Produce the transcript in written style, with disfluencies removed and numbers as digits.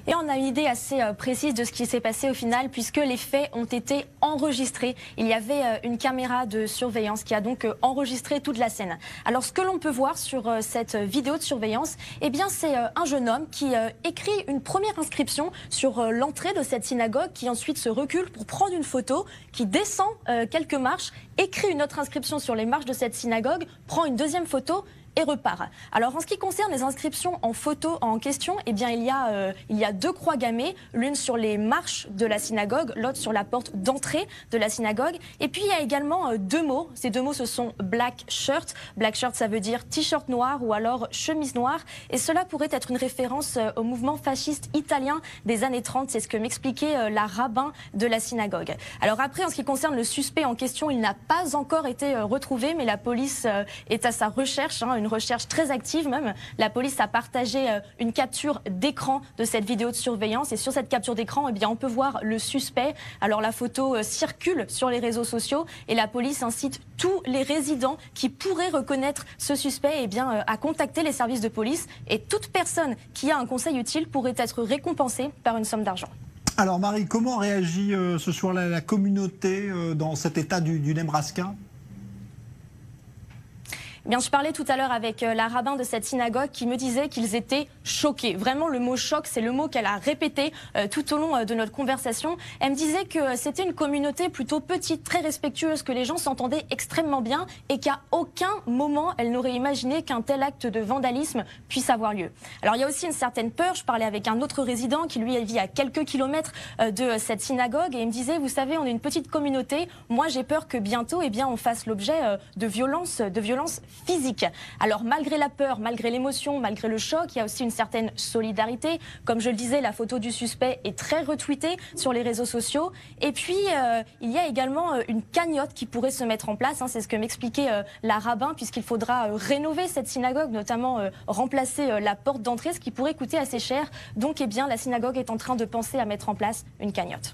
Et on a une idée assez précise de ce qui s'est passé au final, puisque les faits ont été enregistrés. Il y avait une caméra de surveillance qui a donc enregistré toute la scène. Alors ce que l'on peut voir sur cette vidéo de surveillance, eh bien c'est un jeune homme qui écrit une première inscription sur l'entrée de cette synagogue, qui ensuite se recule pour prendre une photo, qui descend quelques marches, écrit une autre inscription sur les marches de cette synagogue, prend une deuxième photo et repart. Alors en ce qui concerne les inscriptions en photo en question, eh bien il y a deux croix gammées, l'une sur les marches de la synagogue, l'autre sur la porte d'entrée de la synagogue. Et puis il y a également deux mots. Ces deux mots, ce sont black shirt. Black shirt, ça veut dire t-shirt noir ou alors chemise noire. Et cela pourrait être une référence au mouvement fasciste italien des années 30. C'est ce que m'expliquait la rabbin de la synagogue. Alors après, en ce qui concerne le suspect en question, il n'a pas encore été retrouvé, mais la police est à sa recherche, une recherche très active même. La police a partagé une capture d'écran de cette vidéo de surveillance, et sur cette capture d'écran, eh bien, on peut voir le suspect. Alors la photo circule sur les réseaux sociaux et la police incite tous les résidents qui pourraient reconnaître ce suspect, eh bien, à contacter les services de police, et toute personne qui a un conseil utile pourrait être récompensée par une somme d'argent. Alors Marie, comment réagit ce soir-là la communauté dans cet état du Nebraska ? Eh bien, je parlais tout à l'heure avec la rabbin de cette synagogue qui me disait qu'ils étaient choqués. Vraiment, le mot choc, c'est le mot qu'elle a répété tout au long de notre conversation. Elle me disait que c'était une communauté plutôt petite, très respectueuse, que les gens s'entendaient extrêmement bien et qu'à aucun moment elle n'aurait imaginé qu'un tel acte de vandalisme puisse avoir lieu. Alors, il y a aussi une certaine peur. Je parlais avec un autre résident qui, lui, vit à quelques kilomètres de cette synagogue, et il me disait, vous savez, on est une petite communauté. Moi, j'ai peur que bientôt, eh bien, on fasse l'objet de violences physique. Alors malgré la peur, malgré l'émotion, malgré le choc, il y a aussi une certaine solidarité. Comme je le disais, la photo du suspect est très retweetée sur les réseaux sociaux. Et puis il y a également une cagnotte qui pourrait se mettre en place. C'est ce que m'expliquait la rabbin, puisqu'il faudra rénover cette synagogue, notamment remplacer la porte d'entrée, ce qui pourrait coûter assez cher. Donc eh bien, la synagogue est en train de penser à mettre en place une cagnotte.